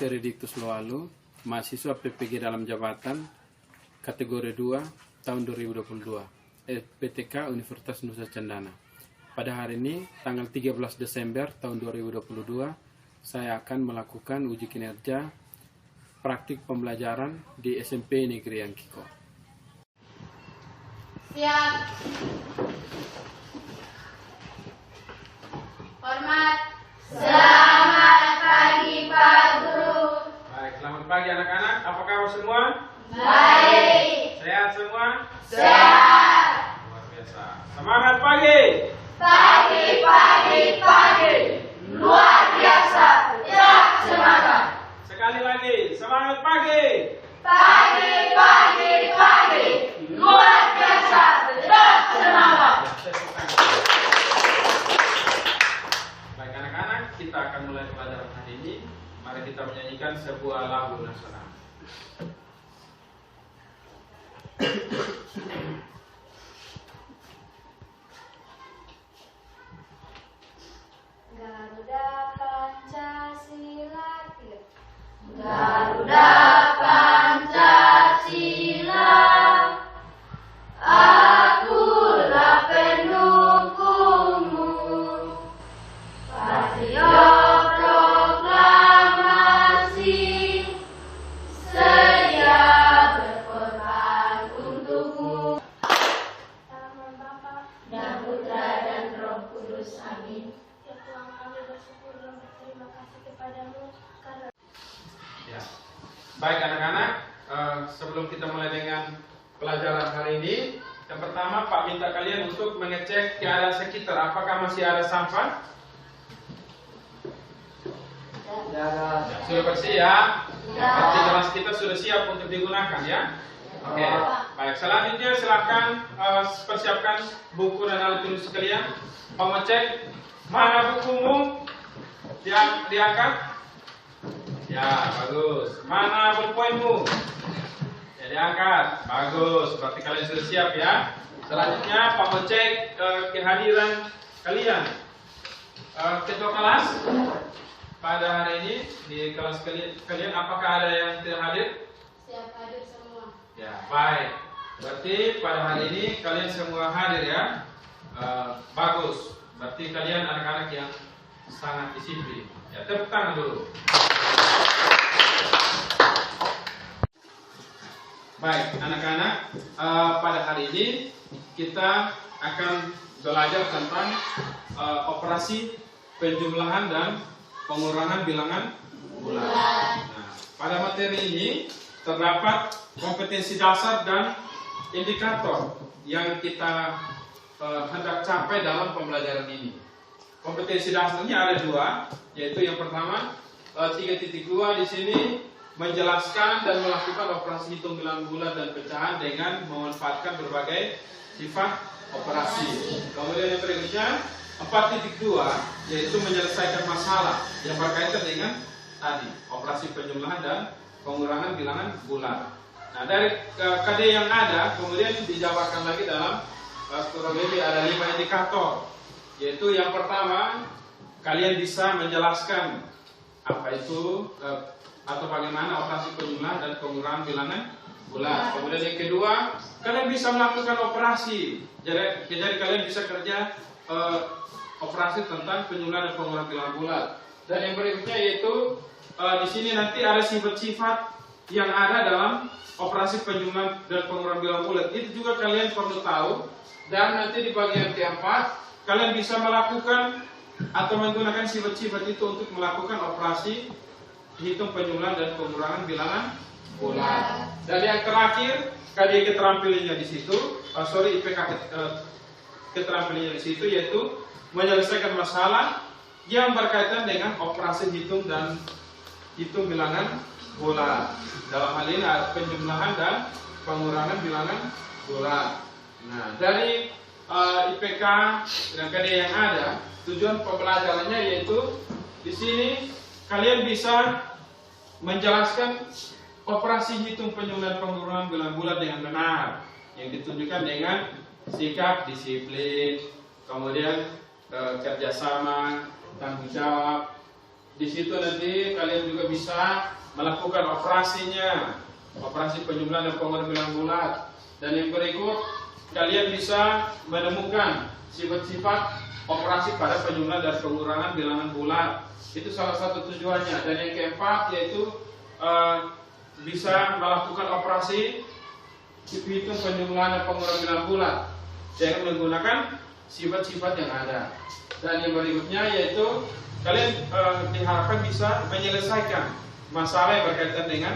Seri Diktus Loalu, mahasiswa PPG dalam jabatan, kategori 2, tahun 2022, PTK Universitas Nusa Cendana. Pada hari ini, tanggal 13 Desember tahun 2022, saya akan melakukan uji kinerja praktik pembelajaran di SMP Negeri Angkiko. Siap. Hormat. Selamat pagi Pak Guru. Baik, selamat pagi anak-anak. Apa kabar semua? Baik. Sehat semua? Sehat. Luar biasa. Semangat pagi. Pagi, pagi, pagi. Luar biasa. Tetap semangat. Sekali lagi, semangat pagi. Pagi, pagi, pagi. Luar biasa. Tetap semangat. Baik anak-anak, kita akan mulai pelajaran hari ini. Mari kita menyanyikan sebuah lagu nasional. Garuda Pancasila. Garuda Pancasila, akulah pendukungmu. Patriot proklamasi, sedia berkorban untukmu. Nama Bapa dan Putra dan Roh Kudus. Amin. Ya Tuhan, kami bersyukur dan berterima kasih kepadamu karena. Ya. Baik anak-anak, sebelum kita mulai dengan pelajaran hari ini, yang pertama Pak minta kalian untuk mengecek keadaan sekitar. Apakah masih ada sampah? Ya, sudah bersih ya? Berarti kelas kita sudah siap untuk digunakan ya? Oke. Baik, selanjutnya silakan persiapkan buku dan alat tulis kalian. Mengecek mana bukumu diangkat. Ya, bagus. Mana bolpoinmu? Ya, diangkat. Bagus. Berarti kalian sudah siap ya. Selanjutnya Pak mengecek kehadiran kalian. Ketua kelas pada hari ini di kelas kalian apakah ada yang tidak hadir? Siap hadir semua. Ya, baik. Berarti pada hari ini kalian semua hadir ya. Bagus. Berarti kalian anak-anak yang sangat disiplin. Ya, tepuk tangan dulu. Baik, anak-anak, pada hari ini kita akan belajar tentang operasi penjumlahan dan pengurangan bilangan bulan. Nah, pada materi ini terdapat kompetensi dasar dan indikator yang kita hendak capai dalam pembelajaran ini. Kompetensi dasarnya ada dua, yaitu yang pertama 3.2 di sini menjelaskan dan melakukan operasi hitung bilangan bulat dan pecahan dengan memanfaatkan berbagai sifat operasi. Kemudian yang berikutnya 4.2 yaitu menyelesaikan masalah yang berkaitan dengan tadi operasi penjumlahan dan pengurangan bilangan bulat. Nah, dari KD yang ada kemudian dijabarkan lagi dalam kurang lebih ada 5 indikator, yaitu yang pertama kalian bisa menjelaskan apa itu atau bagaimana operasi penjumlahan dan pengurangan bilangan bulat. Kemudian yang kedua, kalian bisa melakukan operasi. Jadi kalian bisa kerja operasi tentang penjumlahan dan pengurangan bilangan bulat. Dan yang berikutnya yaitu di sini nanti ada sifat-sifat yang ada dalam operasi penjumlahan dan pengurangan bilangan bulat. Itu juga kalian perlu tahu. Dan nanti di bagian keempat, kalian bisa melakukan atau menggunakan sifat-sifat itu untuk melakukan operasi hitung penjumlahan dan pengurangan bilangan bulat. Dan yang terakhir, KD keterampilannya di situ, IPK keterampilannya di situ yaitu menyelesaikan masalah yang berkaitan dengan operasi hitung dan hitung bilangan bulat. Dalam hal ini ada penjumlahan dan pengurangan bilangan bulat. Nah, dari IPK dan KD yang ada, tujuan pembelajarannya yaitu di sini kalian bisa menjelaskan operasi hitung penjumlahan pengurangan bilangan bulat dengan benar, yang ditunjukkan dengan sikap disiplin, kemudian kerjasama, tanggung jawab, Di situ nanti kalian juga bisa melakukan operasinya, operasi penjumlahan dan pengurangan bilangan bulat. Dan yang berikut, kalian bisa menemukan sifat-sifat operasi pada penjumlahan dan pengurangan bilangan bulat. Itu salah satu tujuannya. Dan yang keempat yaitu bisa melakukan operasi hitung penjumlahan dan pengurangan bilangan bulat dengan menggunakan sifat-sifat yang ada. Dan yang berikutnya yaitu kalian diharapkan bisa menyelesaikan masalah yang berkaitan dengan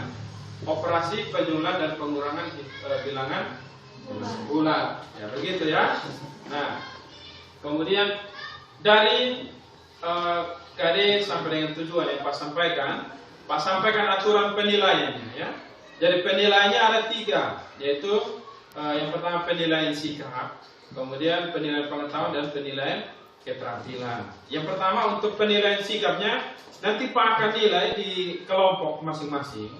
operasi penjumlahan dan pengurangan bilangan bulat. Ya, begitu ya. Nah, kemudian dari KD sampai dengan tujuan yang Pak sampaikan aturan penilaiannya ya. Jadi penilaiannya ada 3, yaitu yang pertama penilaian sikap, kemudian penilaian pengetahuan dan penilaian keterampilan. Yang pertama untuk penilaian sikapnya, nanti Pak akan nilai di kelompok masing-masing.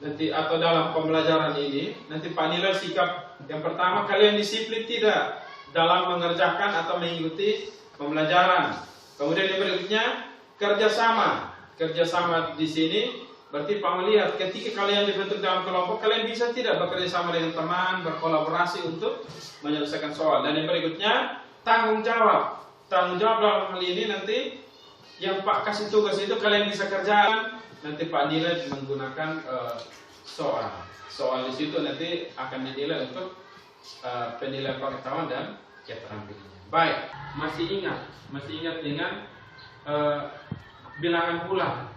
Nanti atau dalam pembelajaran ini, nanti Pak nilai sikap. Yang pertama, kalian disiplin tidak dalam mengerjakan atau mengikuti pembelajaran. Kemudian yang berikutnya, kerjasama. Kerjasama di sini berarti Pak melihat ketika kalian dibentuk dalam kelompok, kalian bisa tidak bekerja sama dengan teman, berkolaborasi untuk menyelesaikan soal. Dan yang berikutnya, tanggung jawab. Tanggung jawab dalam hal ini nanti yang Pak kasih tugas itu kalian bisa kerjakan. Nanti Pak nilai menggunakan soal. Soal di situ nanti akan dinilai untuk penilaian pengetahuan dan keterampilannya. Baik, masih ingat dengan bilangan bulat.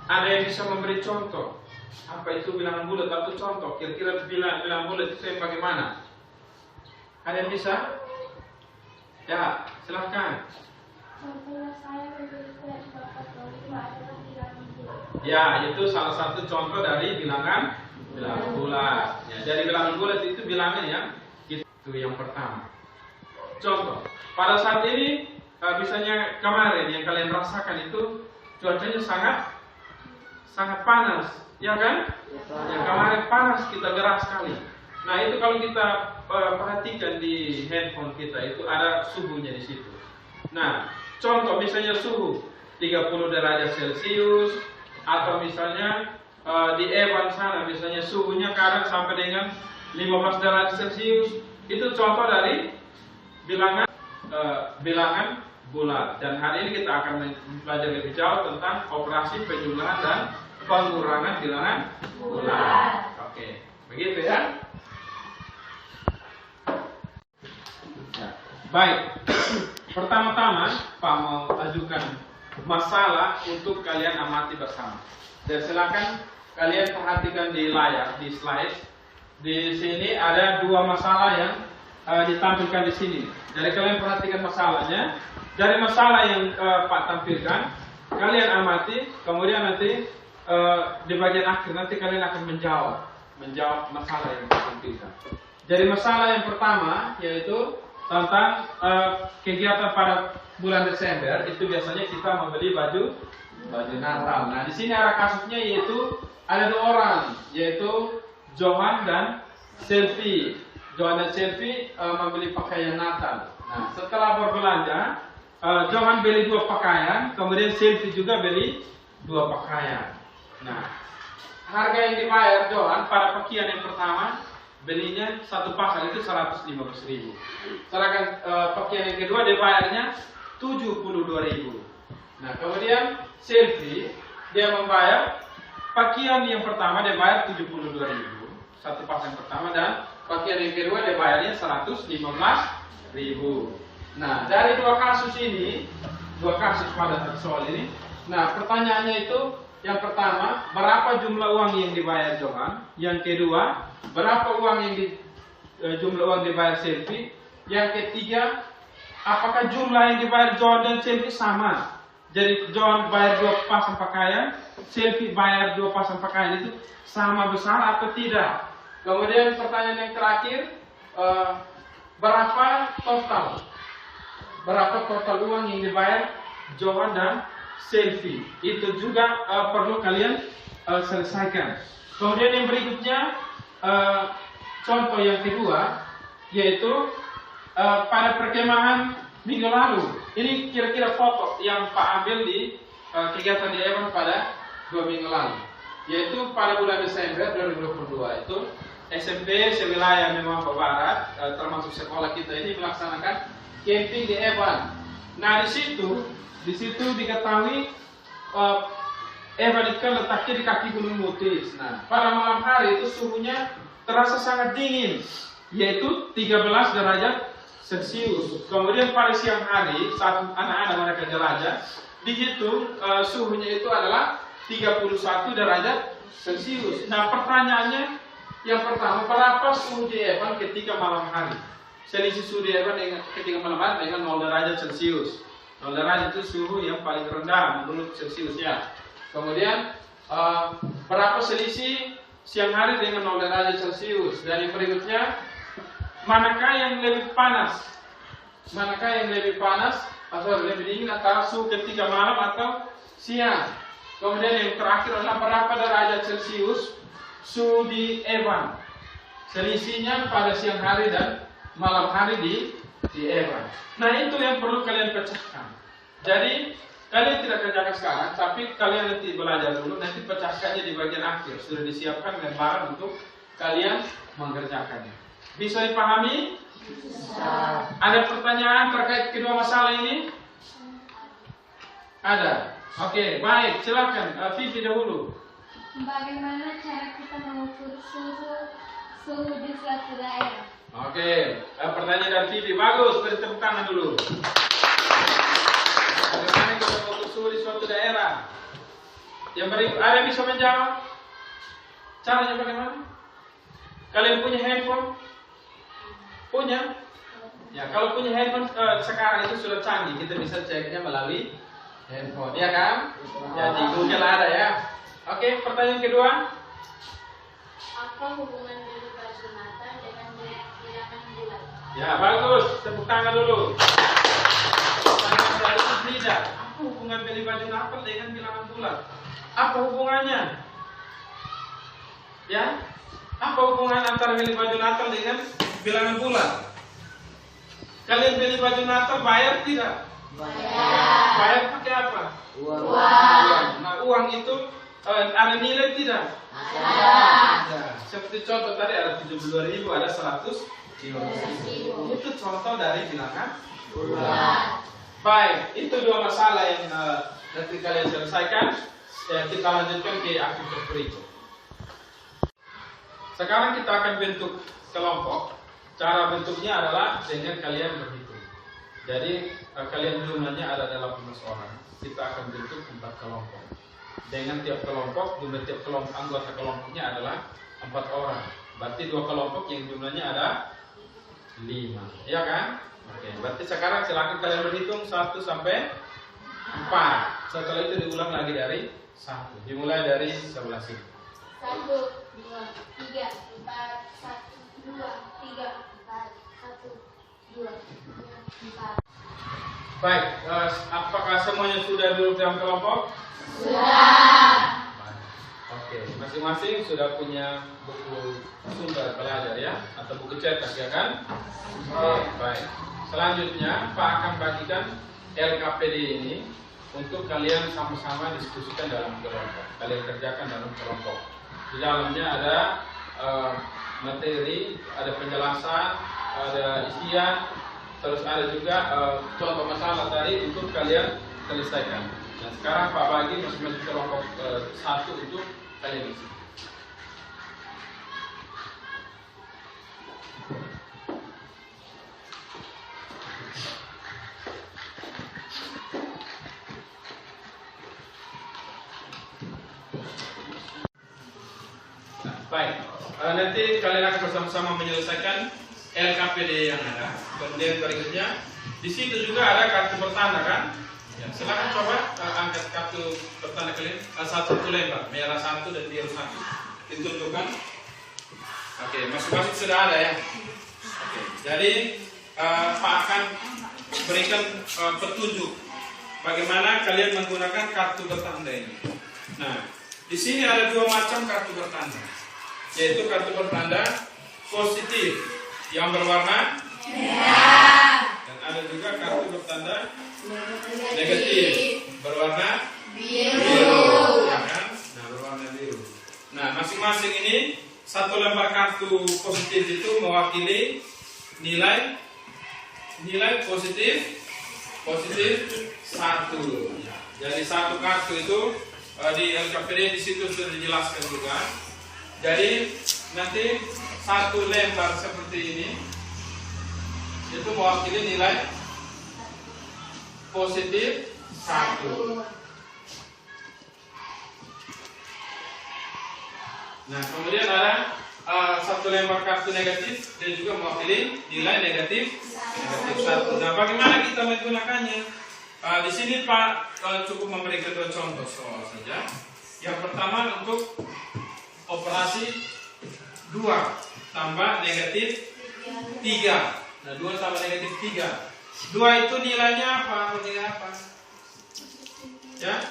Ada yang bisa memberi contoh? Apa itu bilangan bulat atau contoh? Kira-kira bilangan bulat itu yang bagaimana? Ada yang bisa? Ya, silahkan. Contohnya saya membeli kue bapak itu adalah bilangan bulat. Ya, itu salah satu contoh dari bilangan bulat. Ya, dari bilangan bulat itu bilangan yang itu yang pertama. Contoh, pada saat ini misalnya kemarin yang kalian rasakan itu cuacanya sangat panas, ya kan? Yang kemarin panas, kita gerah sekali. Nah itu kalau kita perhatikan di handphone kita itu ada suhunya di situ. Nah contoh misalnya suhu 30 derajat Celcius atau misalnya di Evan sana misalnya suhunya kadang sampai dengan 15 derajat Celcius. Itu contoh dari bilangan bulat. Dan hari ini kita akan belajar lebih jauh tentang operasi penjumlahan dan pengurangan bilangan bulat. Oke, begitu ya. Baik, pertama-tama Pak mau ajukan masalah untuk kalian amati bersama. Dan silakan kalian perhatikan di layar, di slide. Di sini ada 2 masalah yang ditampilkan di sini. Jadi kalian perhatikan masalahnya. Dari masalah yang Pak tampilkan, kalian amati, kemudian nanti di bagian akhir nanti kalian akan menjawab masalah yang ditampilkan. Jadi masalah yang pertama yaitu tentang kegiatan pada bulan Desember. Itu biasanya kita membeli baju Natal. Nah di sini ada kasusnya yaitu ada 2 orang, yaitu Johan dan Selfie. Johan dan Selfie membeli pakaian Natal. Nah setelah berbelanja, Johan beli 2 pakaian, kemudian Selfie juga beli 2 pakaian. Nah harga yang dibayar Johan pada pakaian yang pertama belinya 1 pasang itu 115.000. Sedangkan pakaian yang kedua dibayarnya 72.000. Nah kemudian Selfie dia membayar pakaian yang pertama dia bayar 72.000, 1 pasang pertama, dan pakaian yang kedua dia bayarnya 115.000. Nah dari 2 kasus ini, 2 kasus pada soal ini. Nah pertanyaannya itu yang pertama, berapa jumlah uang yang dibayar Johan? Yang kedua, berapa jumlah uang dibayar Selfie? Yang ketiga, apakah jumlah yang dibayar Johan dan Selfie sama? Jadi Johan bayar 2 pasang pakaian, Selfie bayar 2 pasang pakaian, itu sama besar atau tidak? Kemudian pertanyaan yang terakhir, berapa total uang yang dibayar Johan dan Selfie? Itu juga perlu kalian selesaikan. Kemudian yang berikutnya, contoh yang kedua yaitu pada perkemahan minggu lalu. Ini kira-kira foto yang Pak ambil di kegiatan di Evan pada 2 minggu lalu, yaitu pada bulan Desember 2022 itu SMP sewilayah Memang Barat termasuk sekolah kita ini melaksanakan camping di Evan. Nah di situ diketahui Evan itu kan letaknya di kaki Gunung Mutis. Nah pada malam hari itu suhunya terasa sangat dingin, yaitu 13 derajat Celcius. Kemudian pada siang hari saat anak-anak mereka jelajah, dihitung suhunya itu adalah 31 derajat Celcius. Nah pertanyaannya yang pertama, berapa suhu di Evan ketika malam hari? Selisih suhu di Evan ketika malam hari dengan 0 derajat Celcius. 0 derajat itu suhu yang paling rendah menurut Celcius ya. Kemudian berapa selisih siang hari dengan 0 derajat Celcius? Dan yang berikutnya, manakah yang lebih panas? Manakah yang lebih panas atau lebih dingin antara suhu ketika malam atau siang? Kemudian yang terakhir adalah berapa derajat Celcius suhu di Evan? Selisihnya pada siang hari dan malam hari di Evan. Nah itu yang perlu kalian pecahkan. Jadi kalian tidak kerjakan sekarang, tapi kalian nanti belajar dulu, nanti pecahkannya di bagian akhir. Sudah disiapkan lembaran untuk kalian mengerjakannya. Bisa dipahami? Bisa. Ada pertanyaan terkait kedua masalah ini? Ada. Oke, baik. Silakan. Vivi dahulu. Bagaimana cara kita mengukur suhu di suatu daerah? Oke, pertanyaan dari Vivi. Bagus, beri tepuk tangan dulu. Bagaimana kita mengukur suhu di suatu daerah? Yang berikut, ada yang bisa menjawab? Caranya bagaimana? Kalian punya handphone? Punya? Ya, kalau punya handphone sekarang itu sudah canggih, kita bisa ceknya melalui handphone, ya kan? Ya, di Google ada ya. Oke, pertanyaan kedua. Apa hubungan dari baju Natal dengan bilangan bulan? Ya, bagus. Tepuk tangan dulu. Pertanyaan dari Frida. Apa hubungan beli baju Natal dengan bilangan bulan? Apa hubungannya? Ya? Apa hubungan antara beli baju Natal dengan bilangan bulan? Kalian beli baju Natal bayar tidak? Bayar. Bayar pakai apa? Uang. Nah, uang itu ada nilai tidak? Ada. Seperti contoh tadi ada 72.000, ada 150.000. Itu contoh dari bilangan bulan. Baik, itu dua masalah yang nanti kalian selesaikan. Kita lanjutkan ke aktivitas berikut. Sekarang kita akan bentuk kelompok. Cara bentuknya adalah dengan kalian berhitung. Jadi kalian jumlahnya ada 18 orang. Kita akan bentuk 4 kelompok. Dengan tiap kelompok, jumlah tiap kelompok anggota kelompoknya adalah 4 orang. Berarti 2 kelompok yang jumlahnya ada 5. Iya kan? Oke, berarti sekarang silakan kalian berhitung 1 sampai 4. Setelah itu diulang lagi dari 1. Dimulai dari sebelah sini. 1, 2, 3, 4, 1, 2, 3, 4, 1, 2, 4. Baik, apakah semuanya sudah duduk dalam kelompok? Sudah. Oke, masing-masing sudah punya buku sumber belajar ya, atau buku cetak ya kan? Oke, baik. Selanjutnya Pak akan bagikan LKPD ini untuk kalian sama-sama diskusikan dalam kelompok. Kalian kerjakan dalam kelompok. Di dalamnya ada materi, ada penjelasan, ada isian, terus ada juga contoh masalah tadi untuk kalian selesaikan. Nah sekarang Pak bagi masing-masing kelompok 1 untuk kalian isi. Baik, nanti kalian akan bersama-sama menyelesaikan LKPD yang ada. Kemudian berikutnya, di situ juga ada kartu bertanda kan? Ya, silakan coba angkat kartu bertanda kalian, satu lembar, merah 1 dan biru 1. Ditunjukkan. Oke, masing-masing sudah ada ya. Oke, jadi Pak akan berikan petunjuk bagaimana kalian menggunakan kartu bertanda ini. Nah, di sini ada 2 macam kartu bertanda. Yaitu kartu bertanda positif yang berwarna merah, dan ada juga kartu bertanda negatif berwarna biru. masing-masing ini satu lembar kartu positif itu mewakili nilai positif 1. Jadi satu kartu itu di LKPD di situ sudah dijelaskan juga. Jadi nanti satu lembar seperti ini itu mewakili nilai positif 1. Nah, kemudian ada satu lembar kartu negatif dan juga mewakili nilai negatif 1. Nah, bagaimana kita menggunakannya? Di sini Pak cukup memberikan dua contoh soal saja. Yang pertama untuk operasi 2 tambah negatif 3. Nah, 2 tambah negatif 3. 2 itu nilainya apa? Nilai apa? Ya?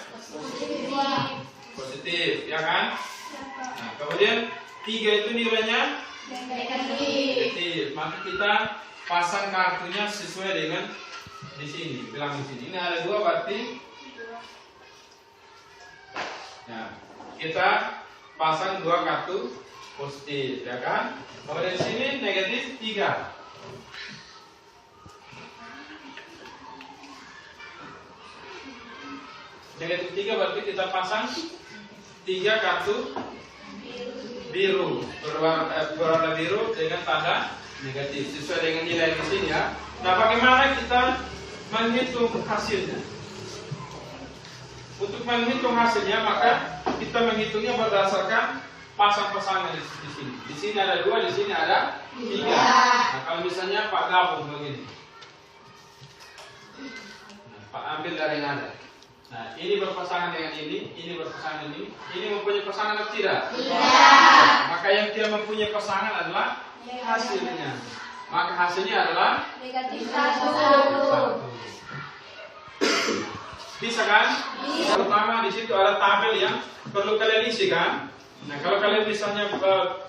Positif, ya kan? Nah, kemudian 3 itu nilainya negatif. Maka kita pasang kartunya sesuai dengan di sini, bilang di sini. Ini ada 2 berarti. Nah, kita pasang 2 kartu positif, ya kan? Kemudian di sini negatif 3. Negatif 3 berarti kita pasang 3 kartu biru berwarna biru dengan tanda negatif sesuai dengan nilai di sini ya. Nah, bagaimana kita menghitung hasilnya? Untuk menghitung hasilnya maka kita menghitungnya berdasarkan pasang-pasangan di sini. Di sini ada 2, di sini ada 3. Nah, kalau misalnya Pak gabung begini, nah, Pak ambil dari yang ada. Nah, ini berpasangan dengan ini berpasangan ini mempunyai pasangan atau tidak? Tidak. Maka yang tidak mempunyai pasangan adalah hasilnya. Maka hasilnya adalah negatif 1. Bisa kan? Bisa. Pertama di situ ada tabel yang perlu kalian isi kan? Nah, kalau kalian misalnya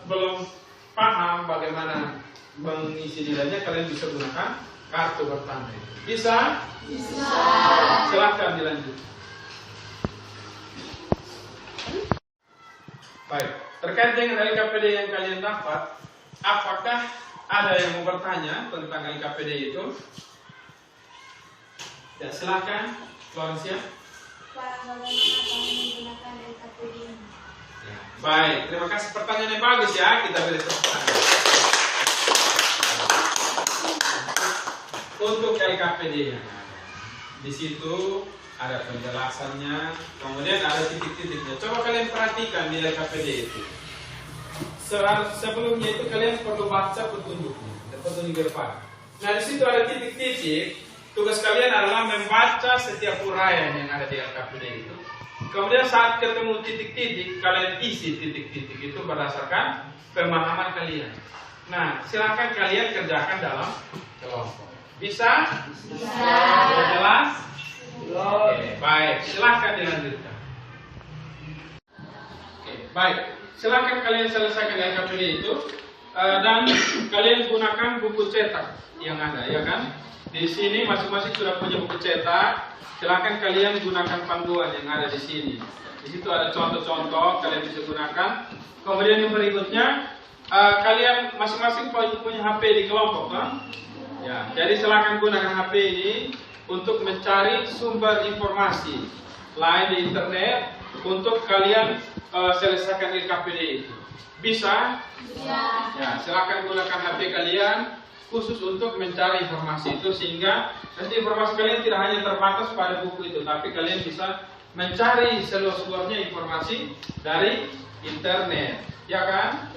belum paham bagaimana mengisi nilainya, kalian bisa gunakan kartu bertanda. Bisa? Bisa. Silahkan dilanjut. Baik, terkait dengan LKPD yang kalian dapat, apakah ada yang mau bertanya tentang LKPD itu? Ya, silakan, Florencia. Pak, bagaimana kami menggunakan LKPD ini? Ya, baik, terima kasih, pertanyaan yang bagus ya. Kita beri tepuk tangan. Untuk LKPD yang ada di situ ada penjelasannya, kemudian ada titik-titiknya. Coba kalian perhatikan di LKPD itu. Sebelumnya itu kalian perlu baca petunjuknya, petunjuk depan. Nah, di situ ada titik-titik. Tugas kalian adalah membaca setiap uraian yang ada di LKPD itu. Kemudian saat ketemu titik-titik, kalian isi titik-titik itu berdasarkan pemahaman kalian. Nah, silakan kalian kerjakan dalam kelompok. Bisa? Bisa. Sudah jelas? Oke, baik. Silahkan dilanjutkan. Oke, baik. Silahkan kalian selesaikan LKPD itu dan kalian gunakan buku cetak yang ada, ya kan? Di sini masing-masing sudah punya buku cetak. Silahkan kalian gunakan panduan yang ada di sini. Di situ ada contoh-contoh kalian bisa gunakan. Kemudian yang berikutnya, kalian masing-masing punya HP di kelompok, kan? Ya, jadi silahkan gunakan HP ini untuk mencari sumber informasi lain di internet untuk kalian selesaikan LKPD itu. Bisa? Bisa. Ya, silakan gunakan HP kalian khusus untuk mencari informasi itu, sehingga nanti informasi kalian tidak hanya terbatas pada buku itu, tapi kalian bisa mencari seluas-luasnya informasi dari internet, ya kan?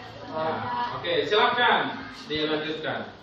Oke, silakan dilanjutkan.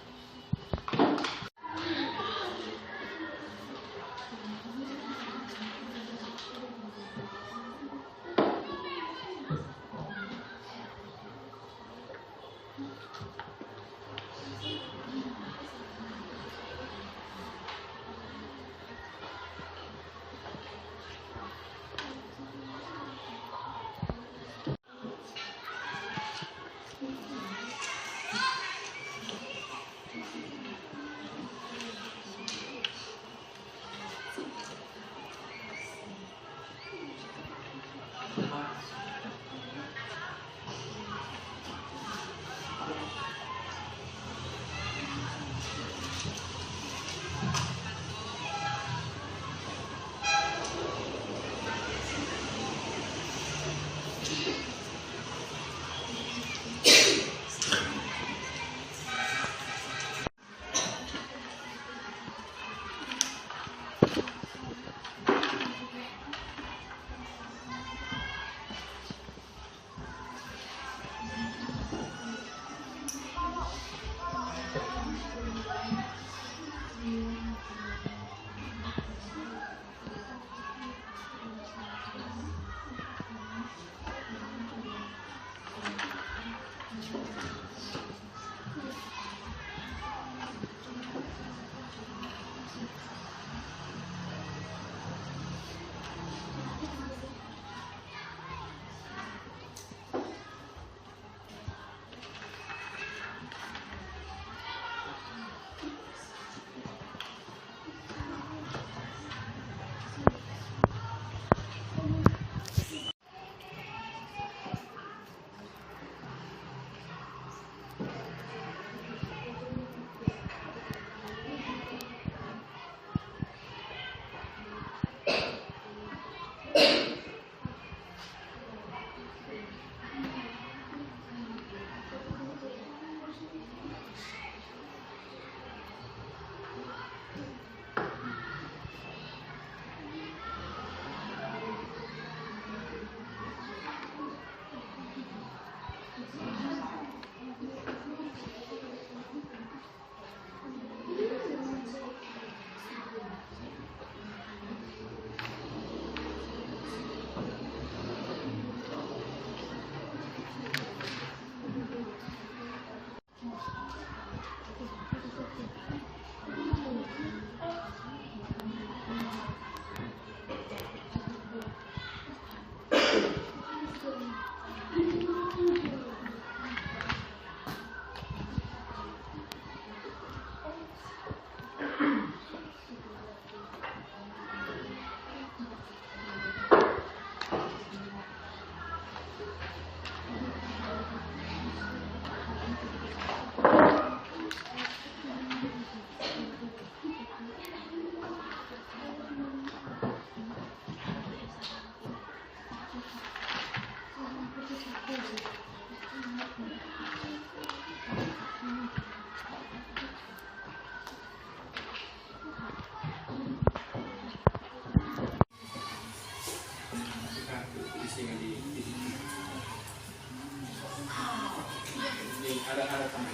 Ada tambah.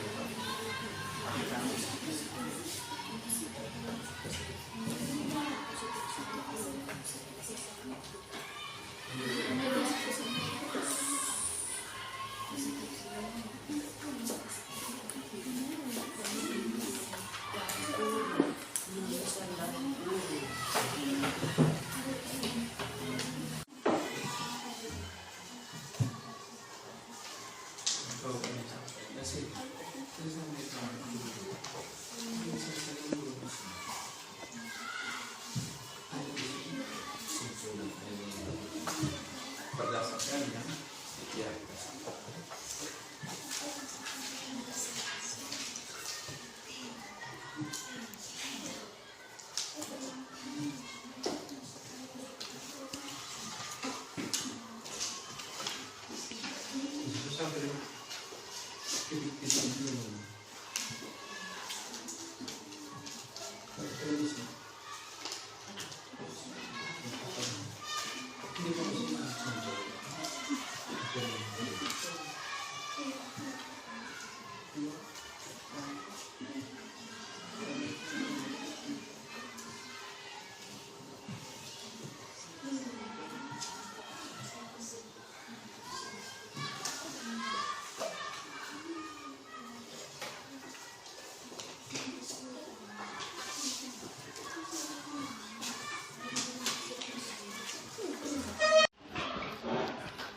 Berdasarkan yang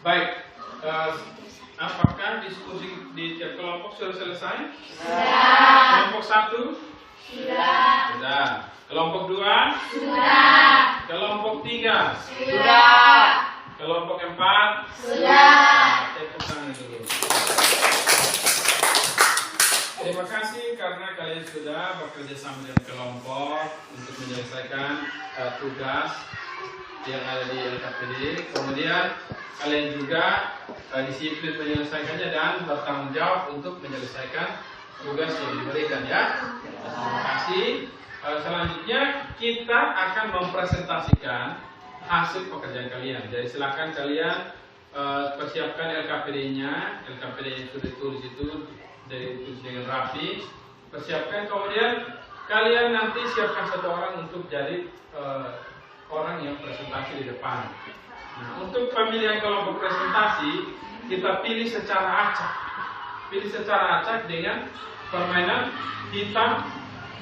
baik, apakah diskusi di tiap kelompok sudah selesai? Sudah. Kelompok 1? Sudah. Sudah. Kelompok 2? Sudah. Kelompok 3? Sudah. Kelompok 4? Sudah. Tepuk tangan dulu. Terima kasih karena kalian sudah bekerja sama dengan kelompok untuk menyelesaikan tugas yang ada di LKPD. Kemudian kalian juga disiplin menyelesaikannya dan bertanggung jawab untuk menyelesaikan tugas yang diberikan ya. Terima kasih. Selanjutnya kita akan mempresentasikan hasil pekerjaan kalian. Jadi silakan kalian persiapkan LKPD-nya, LKPD yang sudah ditulis itu ditulis dengan rapi. Persiapkan, kemudian kalian nanti siapkan satu orang untuk jadi orang yang presentasi di depan. Nah, untuk pemilihan kelompok presentasi kita pilih secara acak. Pilih secara acak dengan permainan hitam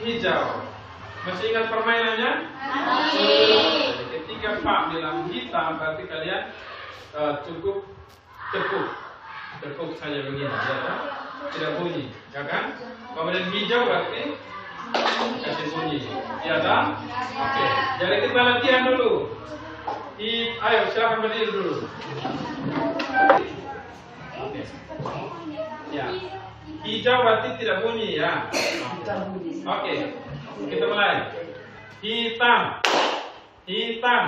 hijau. Masih ingat permainannya? Masih. Jadi ketika Pak bilang hitam berarti kalian cukup tepuk saja begini, ya kan? Tidak bunyi, ya kan? Kemudian hijau berarti kasih bunyi, ya kan? Oke, jadi kita latihan dulu. Ayo silakan berdiri dulu. Oke. Ya. Hijau berarti tidak bunyi ya. Oke. Kita mulai. Hitam. Hitam.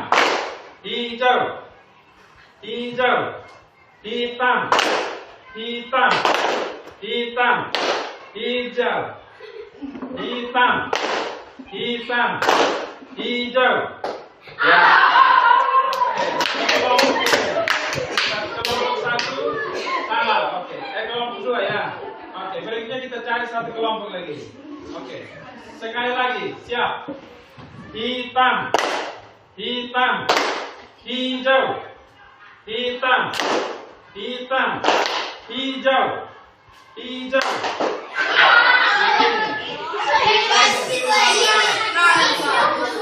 hijau, hijau, hitam, hitam, hitam, hijau, hitam, hitam, hijau. Ya. Kelompok satu salah. Oke. Kelompok dua ya. Oke. Berikutnya kita cari satu kelompok lagi. Oke. Sekali lagi. Siap. Hitam, hitam, hijau, hitam, hitam, hijau, hijau.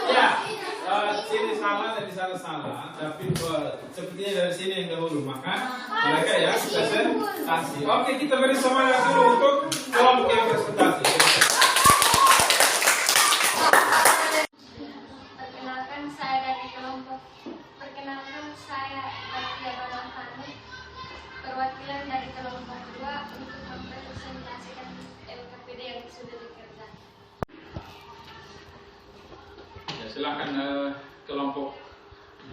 Ya, sini salah dan di sana salah, tapi sepertinya dari sini yang dahulu, maka mereka ya presentasi. Oke, kita beri semangat dulu untuk kelompok yang presentasi. Perkenalkan saya Fatia Bambang Hanif, perwakilan dari kelompok 2 untuk mempresentasikan LKPD yang sudah dikerjakan. Ya, silakan kelompok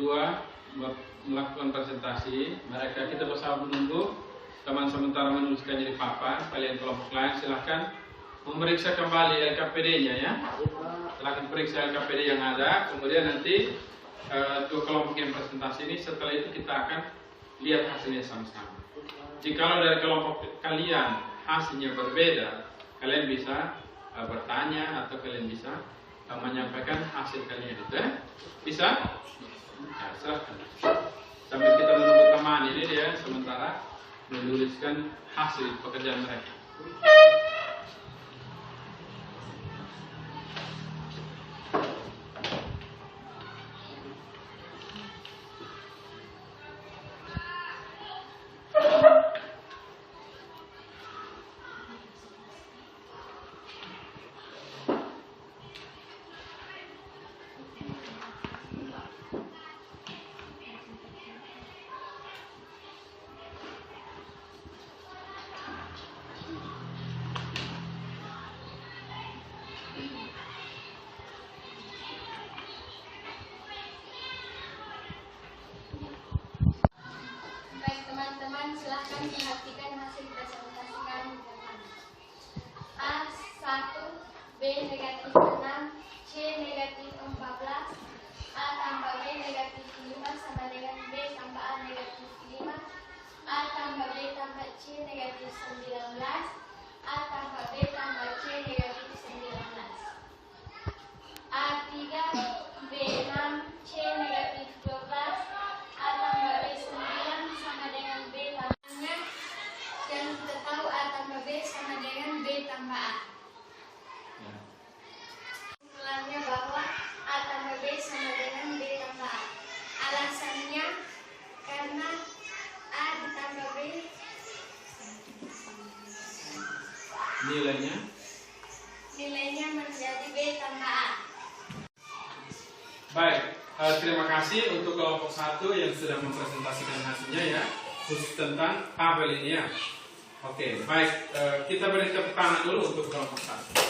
2 melakukan presentasi. Kita bersama menunggu teman sementara menuliskannya di papan. Kalian kelompok lain silakan memeriksa kembali LKPD-nya ya. Silakan periksa LKPD yang ada. Kemudian nanti dua kelompok yang presentasi ini, setelah itu kita akan lihat hasilnya sama-sama. Jikalau dari kelompok kalian hasilnya berbeda, kalian bisa bertanya atau kalian bisa menyampaikan hasil kalian itu. Bisa? Ya, silahkan. Sambil kita menunggu teman ini dia sementara menuliskan hasil pekerjaan mereka. Silahkan perhatikan hasil presentasi kami. A1, B negatif 6, C negatif 14, A tambah B negatif 5 sama dengan B tambah A negatif 5, A tambah B tambah C negatif 19, A tambah B tambah C negatif 19, A3, B6, C negatif 12, A tambah B 9 sama dengan B tambahnya, dan kita tahu A tambah B sama dengan B tambah A. Kesimpulannya bahwa A tambah B sama dengan B tambah A. Alasannya karena A ditambah B nilainya menjadi B tambah A. Baik, terima kasih untuk kelompok 1 yang sudah mempresentasikan hasilnya ya, khusus tentang tabel ini ya. Oke, baik, kita beri tepuk tangan dulu untuk kelompok 1.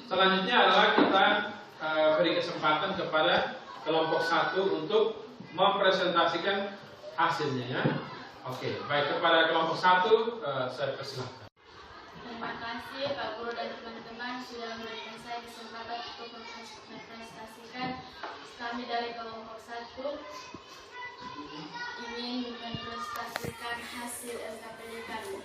Selanjutnya adalah kita beri kesempatan kepada kelompok 1 untuk mempresentasikan hasilnya ya. Oke, baik, kepada kelompok 1 saya persilahkan. Terima kasih Pak Guru dan teman-teman sudah memberikan saya kesempatan untuk mempresentasikan. Kami dari kelompok 1 ingin mempresentasikan hasil LKPD kami.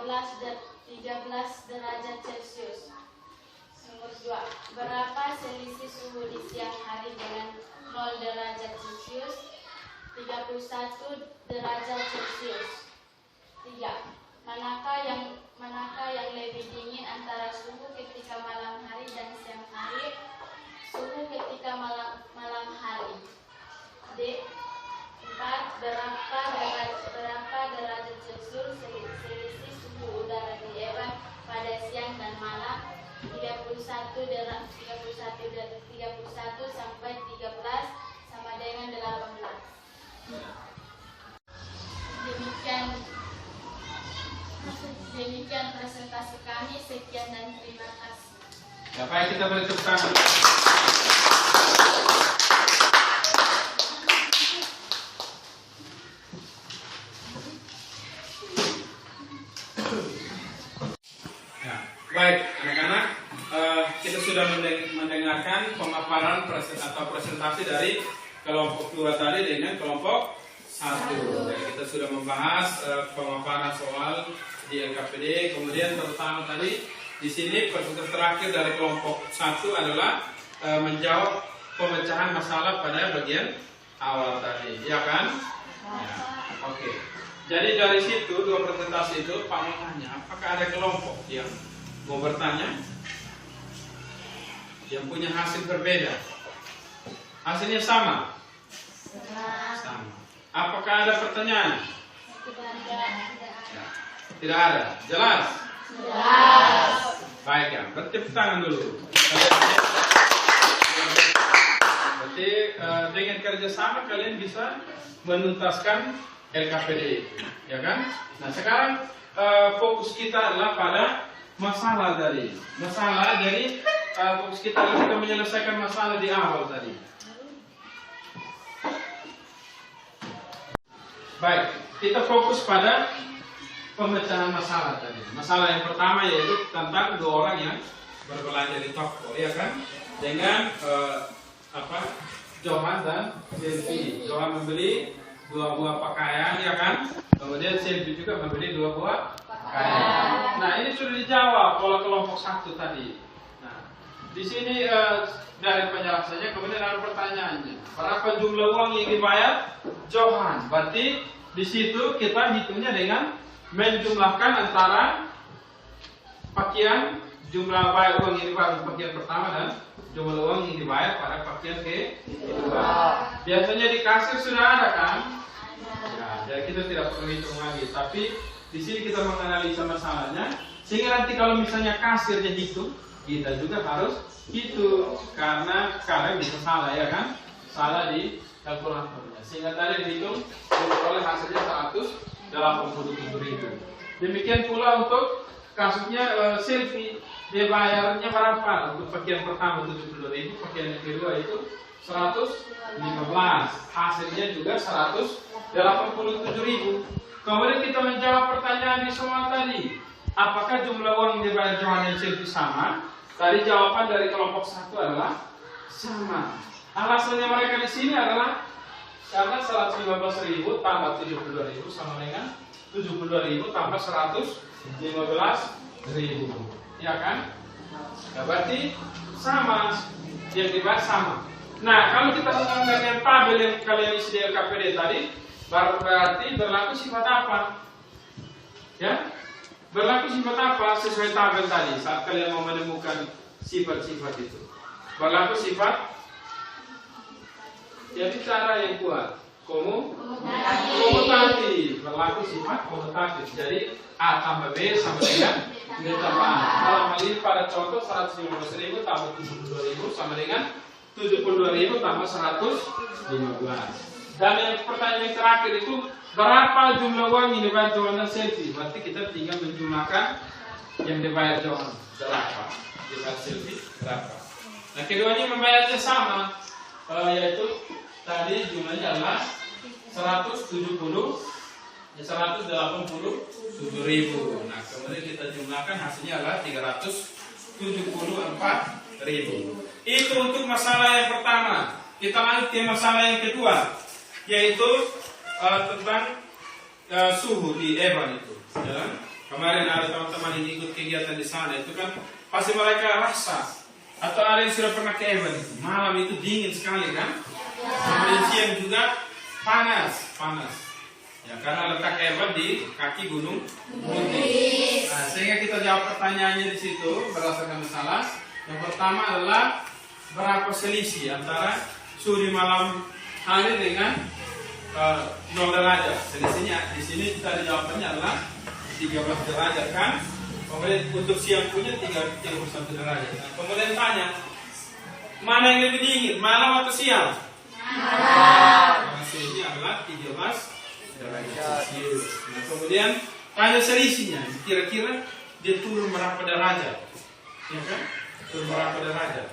13 derajat Celcius. Nomor 2. Berapa selisih suhu di siang hari dengan 0 derajat Celcius? 31 derajat Celcius. 3. Manakah yang lebih dingin antara suhu ketika malam hari dan siang hari? Suhu ketika malam hari. D. 4. Berapa derajat Celcius selisih suhu udara di Eban pada siang dan malam? 31 sampai 13 sama dengan 18. Demikian presentasi kami. Sekian dan terima kasih. Siapa yang kita boleh tepuk tangan? Baik, anak-anak, kita sudah mendengarkan pemaparan presentasi dari kelompok 2 tadi dengan kelompok 1. Jadi kita sudah membahas pemaparan soal di LKPD. Kemudian terutama tadi di sini presentasi terakhir dari kelompok 1 adalah menjawab pemecahan masalah pada bagian awal tadi, ya kan? Ya, oke. Jadi dari situ 2 presentasi itu Pak mau tanya, apakah ada kelompok yang mau bertanya, yang punya hasil berbeda? Hasilnya sama? Sama. Apakah ada pertanyaan? Ya. Tidak ada. Jelas? Jelas. Baik ya, bertepuk tangan dulu. Berarti dengan kerjasama kalian bisa menuntaskan LKPD, ya kan? Nah sekarang fokus kita adalah pada masalah tadi. Jadi fokus kita adalah kita menyelesaikan masalah di awal tadi. Baik, kita fokus pada pemecahan masalah tadi. Masalah yang pertama yaitu tentang 2 orang yang berbelanja di toko, ya kan? Dengan Johan dan Selvi. Johan membeli 2 buah pakaian, ya kan? Kemudian Selvi juga membeli 2 buah pakaian. Nah, ini sudah dijawab oleh kelompok 1 tadi. Nah, di sini dari penjelasannya kemudian ada pertanyaannya. Berapa jumlah uang yang dibayar Johan? Berarti di situ kita hitungnya dengan menjumlahkan antara pakaian, jumlah bayar uang yang dibayar pakaian pertama dan jumlah uang yang dibayar pada pakaian kedua. Biasanya di kasir sudah ada kan? Ya, jadi kita tidak perlu hitung lagi. Tapi di sini kita menganalisa masalahnya sehingga nanti kalau misalnya kasirnya hitung, kita juga harus hitung karena kadang bisa salah, ya kan? Salah di kalkulatornya. Sehingga tadi dihitung oleh hasilnya 187.000. Demikian pula untuk kasusnya Selvi, dia bayarnya berapa? Untuk pakaian pertama 72.000, pakaian yang kedua itu 115. Hasilnya juga 187.000. Kemudian kita menjawab pertanyaan di soal tadi. Apakah jumlah uang yang dibayar Johan dan Selvi sama? Tadi jawaban dari kelompok 1 adalah sama. Alasannya mereka di sini adalah karena 115.000 tambah 72.000 sama dengan 72.000 tambah 115.000, ya kan? Nah, berarti sama, yang dibayar sama. Nah, kalau kita menggunakan tabel yang kalian isi di LKPD tadi, berarti berlaku sifat apa? Ya, berlaku sifat apa sesuai tabel tadi saat kalian mau menemukan sifat-sifat itu? Berlaku sifat, jadi cara yang kuat komutatif, berlaku sifat komutatif. Jadi A tambah B sama dengan B tambah A. Dalam hal ini pada contoh 115.000 tambah 72.000 sama dengan 72.000 tambah 115. Dan yang pertanyaan yang terakhir itu berapa jumlah uang yang dibayar Johan dan Selvi? Berarti kita tinggal menjumlahkan yang dibayar Johan berapa, dibayar Selvi berapa. Nah, keduanya membayarnya sama, yaitu tadi jumlahnya adalah 187.000. Nah, kemudian kita jumlahkan hasilnya adalah 374.000. Itu untuk masalah yang pertama. Kita lanjut ke masalah yang kedua, yaitu tentang suhu di Eban itu. Ya. Kemarin ada teman-teman yang ikut kegiatan di sana, itu kan pasti mereka rasa, atau ada yang sudah pernah ke Evan, malam itu dingin sekali kan? Kemudian siang juga panas. Ya, karena letak Evan di kaki gunung Bukit. Nah, sehingga kita jawab pertanyaannya di situ berdasarkan masalah. Yang pertama adalah berapa selisih antara suhu di malam hari dengan 0 derajat. Selisihnya di sini kita ada jawabannya adalah 13 derajat kan? Kemudian untuk siang punya 31 derajat. Nah, kemudian tanya, mana yang lebih dingin, malam atau siang? Malam. Karena selisihnya adalah 13 derajat. Nah, kemudian tanya selisihnya, kira-kira dia turun berapa derajat? Ya kan? Turun berapa derajat?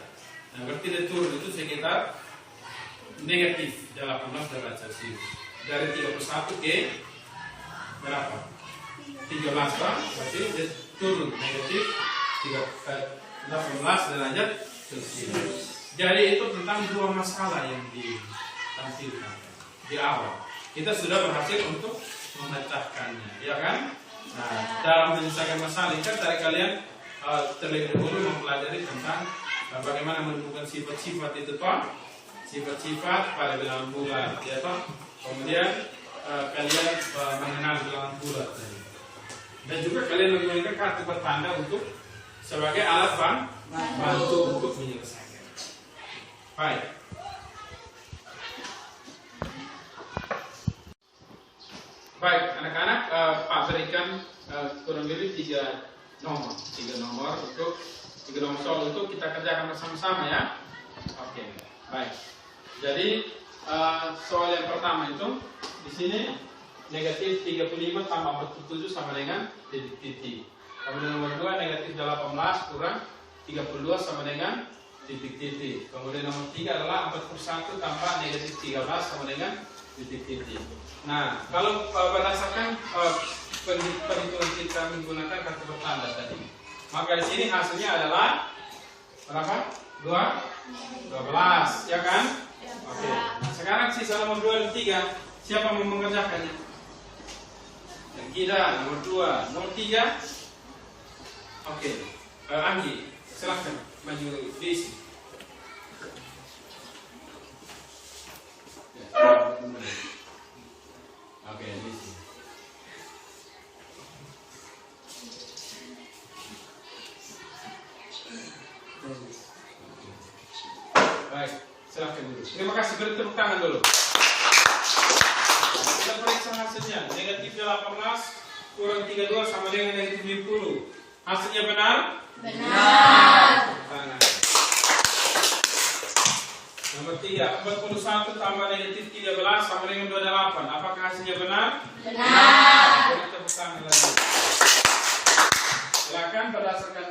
Nah, berarti dia turun itu sekitar negatif 18 derajat Celcius. Dari 31 ke berapa? 13 kan? Berarti dia turun negatif 18 derajat Celcius. Jadi itu tentang dua masalah yang ditampilkan di awal. Kita sudah berhasil untuk memecahkannya, ya kan? Nah, dalam menyelesaikan masalah ini kan dari kalian terlebih dahulu mempelajari tentang bagaimana menentukan sifat-sifat itu toh, sifat-sifat pada bilangan bulat, ya toh. Kemudian kalian mengenal bilangan bulat tadi. Dan juga kalian menggunakan kartu bertanda untuk sebagai alat bantu untuk menyelesaikan. Baik. Baik, anak-anak, Pak berikan kurang lebih 3 nomor untuk 3 nomor soal untuk kita kerjakan bersama-sama ya. Oke, baik. Jadi soal yang pertama itu di sini negatif 35 tambah 47 sama dengan titik. Kemudian nomor 2 negatif 18 kurang 32 sama dengan titik. Kemudian nomor 3 adalah 41 tambah negatif 13 sama dengan titik. Nah, kalau berdasarkan perhitungan kita menggunakan kartu bertanda tadi, maka di sini hasilnya adalah berapa? 12, ya kan? Oke. Nah, sekarang sisa nomor 2 dan 3, siapa mau mengerjakannya? Yang kita nomor 2, nomor 3. Oke. Anggi, silahkan maju diisi. Oke, diisi. Baik, silahkan dulu. Terima kasih, beri tepuk tangan dulu. Kita periksa hasilnya. Negatif 18 kurang 32 sama dengan negatif 50. Hasilnya benar? Benar. Tangan. Nomor 3, 41 tambah negatif 13 sama dengan 28. Apakah hasilnya benar? Benar. Beri tepuk tangan lagi. Silakan berdasarkan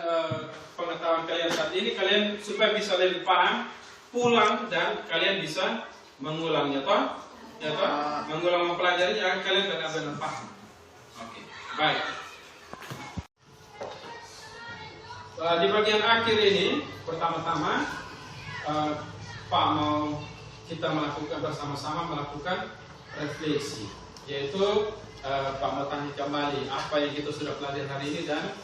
pengetahuan kalian saat ini, kalian supaya bisa lebih paham, pulang dan kalian bisa mengulangnya toh? Ya toh? Mengulang mempelajari agar kalian benar-benar paham. Oke, baik. Di bagian akhir ini, pertama-tama Pak mau kita melakukan bersama-sama melakukan refleksi, yaitu Pak mau tanya kembali apa yang kita sudah pelajari hari ini dan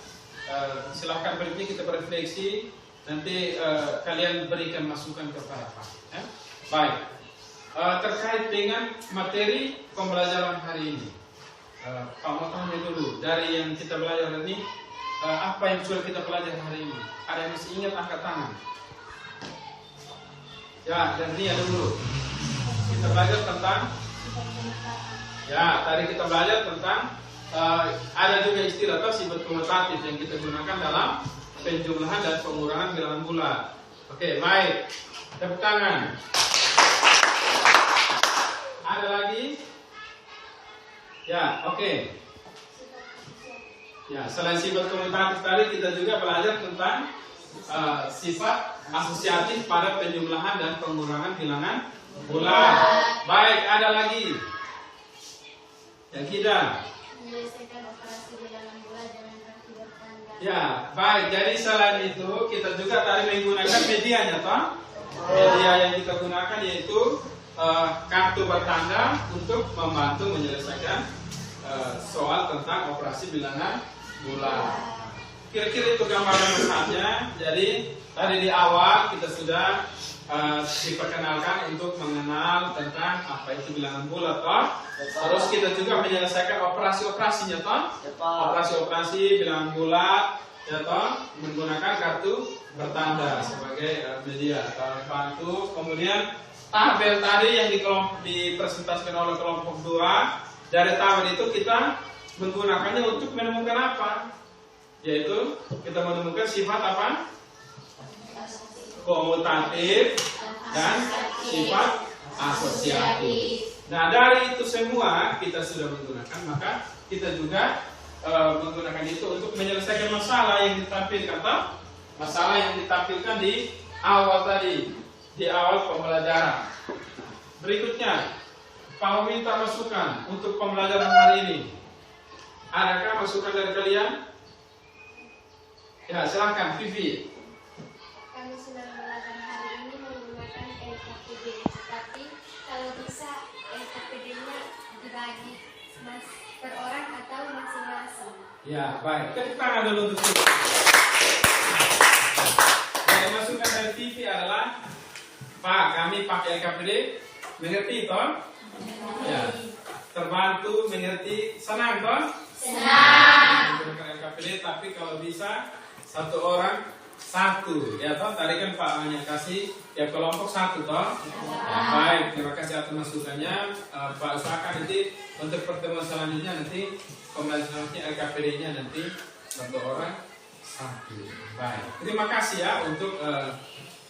silahkan berikutnya kita berefleksi. Nanti kalian berikan masukan kepada Pak. Ya? Baik. Terkait dengan materi pembelajaran hari ini, Pak mau tanya dulu dari yang kita belajar ini, apa yang sudah kita pelajari hari ini? Ada yang masih ingat angkat tangan? Ya, dan ini ada dulu. Kita belajar tentang, ya tadi kita belajar tentang ada juga istilah atau sifat komutatif yang kita gunakan dalam penjumlahan dan pengurangan bilangan bulat. Oke, baik. Tepuk tangan. Ada lagi? Ya, oke. Ya, selain sifat komutatif tadi kita juga belajar tentang sifat asosiatif pada penjumlahan dan pengurangan bilangan bulat. Baik, ada lagi? Yang tidak? Menyelesaikan operasi bilangan bulat dengan kartu bertanda. Ya, baik. Jadi selain itu kita juga tadi menggunakan medianya, toh? Media yang kita gunakan yaitu kartu bertanda untuk membantu menyelesaikan soal tentang operasi bilangan bulat. Kira-kira itu gambaran besarnya. Jadi tadi di awal kita sudah diperkenalkan untuk mengenal tentang apa itu bilangan bulat, toh. Terus kita juga menyelesaikan operasi-operasinya, toh. Operasi-operasi bilangan bulat, ya toh, menggunakan kartu bertanda sebagai media atau bantu. Kemudian tabel tadi yang dipresentasikan oleh kelompok 2, dari tabel itu kita menggunakannya untuk menemukan apa? Yaitu kita menemukan sifat apa? Komutatif dan sifat asosiatif. Nah, dari itu semua kita sudah menggunakan, maka kita juga menggunakan itu untuk menyelesaikan masalah yang ditampilkan, toh? Masalah yang ditampilkan di awal tadi, di awal pembelajaran. Berikutnya, Pak minta masukan untuk pembelajaran hari ini. Adakah masukan dari kalian? Ya, silakan, Vivi. Kami sudah belajar hari ini menggunakan LKPD, tapi kalau bisa LKPD-nya dibagi per orang atau masing-masing. Ya, baik. Tepuk tangan dulu untuk itu. Yang masukan dari Vivi adalah, Pak, kami pakai LKPD, mengerti, toh? Ya, terbantu, mengerti, senang, toh? Senang. Menggunakan LKPD, tapi kalau bisa satu orang satu, ya toh. Tadi kan Pak hanya kasih tiap kelompok satu, toh. Baik, terima kasih atas masukannya. Pak usahakan nanti untuk pertemuan selanjutnya nanti pembelajarannya LKPD-nya nanti satu orang satu. Baik, terima kasih ya untuk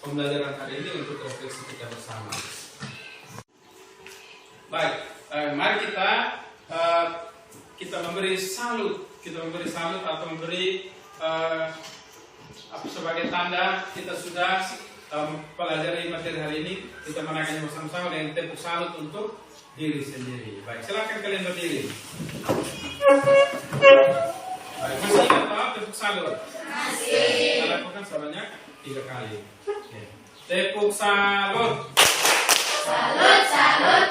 pembelajaran hari ini, untuk refleksi kita bersama. Baik, mari kita memberi salut, atau memberi sebagai tanda kita sudah pelajari materi hari ini. Kita menaikkannya bersama-sama dengan tepuk salut untuk diri sendiri. Baik, silakan kalian berdiri. Baik, masih ingat toh tepuk salut? Masih. Kita lakukan sebanyak 3 kali. Oke. Tepuk salut. Salut, salut.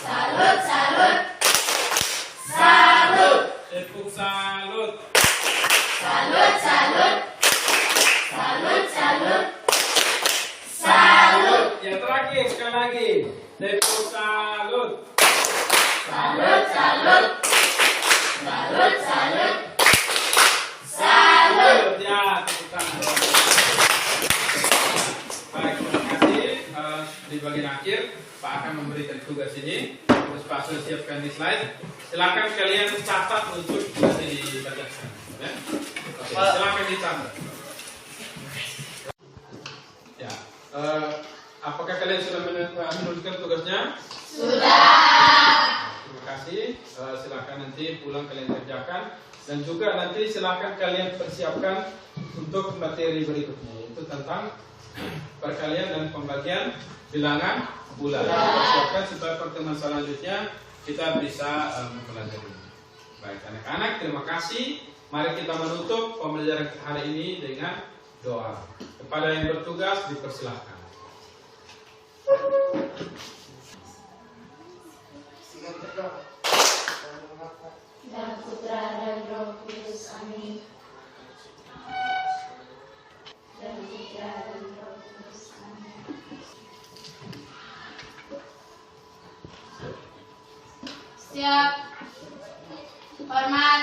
Salut, salut. Salut. Tepuk salut. Salut, salut. Salut, salut. Salut. Yang terakhir sekali lagi. Tepuk salut. Salut, salut. Salut, salut. Salut. Ya, tepuk tangan. Baik, terima kasih. Di bagian akhir Pak akan memberikan tugas ini. Terus Pak sudah siapkan di slide. Silakan kalian catat untuk bisa dibacakan. Ya. Oke, silakan dicatat. Ya, apakah kalian sudah menuliskan tugasnya? Sudah. Terima kasih. Silakan nanti pulang kalian kerjakan, dan juga nanti silakan kalian persiapkan untuk materi berikutnya, yaitu tentang perkalian dan pembagian bilangan bulat. Persiapkan supaya pertemuan selanjutnya kita bisa mempelajari. Baik anak-anak, terima kasih. Mari kita menutup pembelajaran hari ini dengan doa. Kepada yang bertugas dipersilahkan. Dan Putra dan Roh Kudus, amin. Dan Putra dan Roh Kudus, amin. Siap. Hormat.